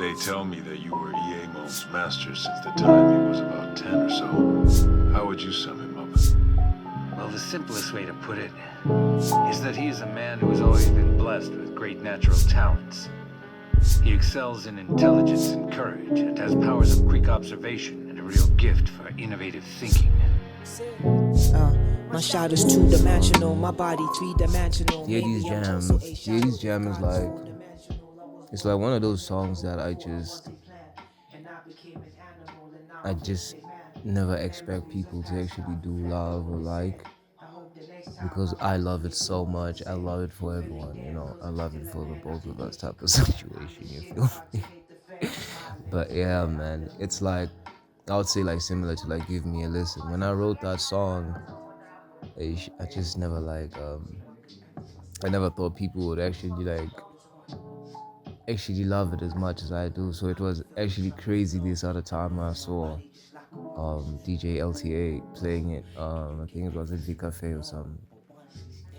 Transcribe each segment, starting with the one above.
They tell me that you were Iemon's master since the time he was about 10 or so. How would you sum him up? Well, the simplest way to put it is that he is a man who has always been blessed with great natural talents. He excels in intelligence and courage and has powers of quick observation and a real gift for innovative thinking. My shadow's two-dimensional, my body three-dimensional. DEITY'S Jam is like, it's like one of those songs that I just never expect people to actually do love or like, because I love it so much. I love it for everyone, you know. I love it for the both of us type of situation, you feel me? But yeah, man, it's like, I would say like similar to like Give Me a Listen. When I wrote that song, I just never like, I never thought people would actually love it as much as I do. So it was actually crazy this other time I saw DJ LTA playing it. I think it was at V Cafe or something.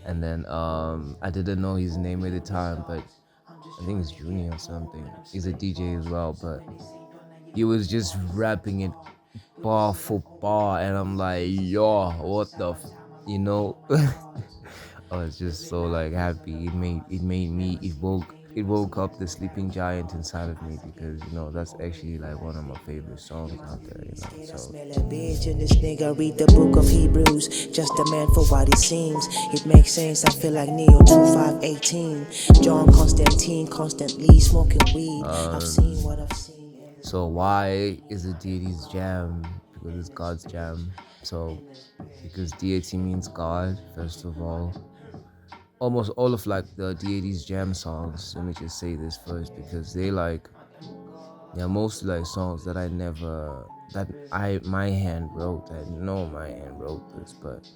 And then I didn't know his name at the time, but I think it's Junior or something. He's a DJ as well, but he was just rapping it bar for bar, and I'm like, yo, what the you know? I was just so like happy. It made me it woke up the sleeping giant inside of me, because you know that's actually like one of my favorite songs out there, you know. So This nigga read the book of Hebrews, just a man for what it seems. It makes sense, I feel like Neo 2518. John Constantine, constantly smoking weed. I've seen what I've seen. So why is it DEITY'S Jam? Because it's God's jam. So because deity means God, first of all. Almost all of like the DEITY'S Jam songs, let me just say this first, because they're mostly like songs that my hand wrote. I know my hand wrote this, but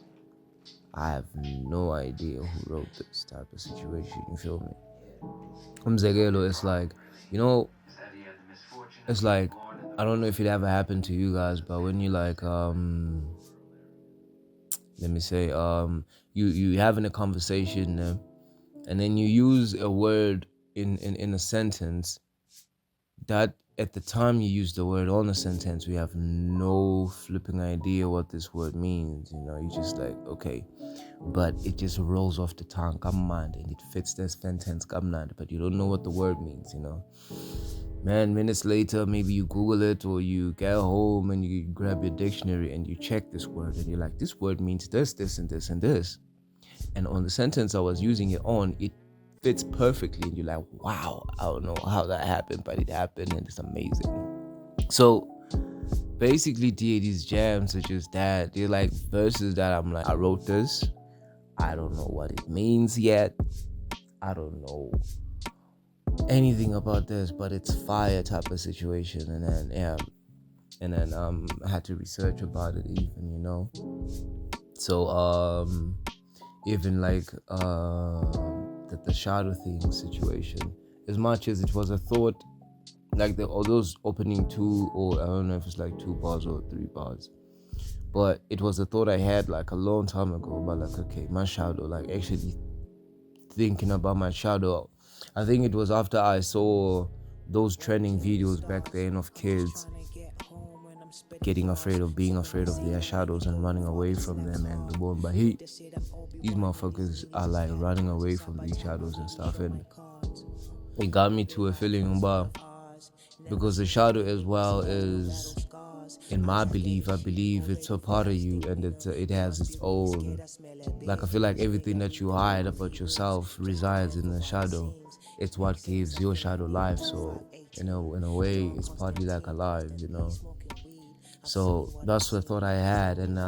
I have no idea who wrote this type of situation, you feel me? It's like, you know, it's like, I don't know if it ever happened to you guys, but when you like, let me say, you having a conversation, and then you use a word in a sentence that at the time you use the word on a sentence, we have no flipping idea what this word means, you know. You just like, okay, but it just rolls off the tongue, and it fits this sentence, but you don't know what the word means, you know. Man, minutes later, maybe you Google it, or you get home and you grab your dictionary and you check this word, and you're like, this word means this, this, and this, and this. And on the sentence I was using it on, it fits perfectly. And you're like, wow, I don't know how that happened, but it happened, and it's amazing. So basically, DEITY'S Jams are just that. They're like verses that I'm like, I wrote this. I don't know what it means yet. I don't know anything about this, but it's fire type of situation. And then I had to research about it even, you know. So even like the shadow thing situation, as much as it was a thought, like all those opening two, or I don't know if it's like 2 bars or 3 bars, but it was a thought I had like a long time ago, but like, okay, my shadow, like actually thinking about my shadow. I think it was after I saw those trending videos back then of kids being afraid of their shadows and running away from them, and the one, but these motherfuckers are like running away from these shadows and stuff, and it got me to a feeling about, because the shadow as well is, in my belief, I believe it's a part of you, and it has its own, like I feel like everything that you hide about yourself resides in the shadow. It's what gives your shadow life. So in a way, it's partly like alive, you know. So that's the thought I had, and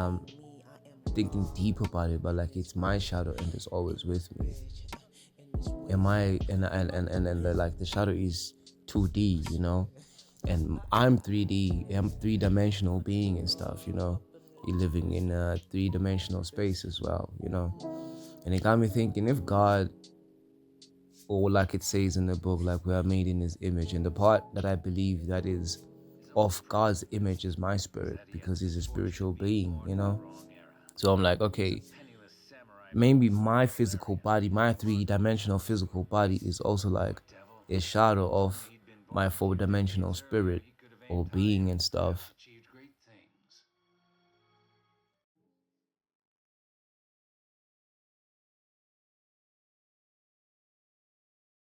thinking deep about it, but like, it's my shadow and it's always with me. Like the shadow is 2D, you know, and I'm 3D. I'm 3-dimensional being and stuff, you know. You're living in a 3-dimensional space as well, you know. And it got me thinking, if God, or like it says in the book, like we are made in His image, and the part that I believe that is of God's image is my spirit, because He's a spiritual being, you know. So I'm like, okay, maybe my physical body, my 3-dimensional physical body is also like a shadow of my four-dimensional spirit or being and stuff.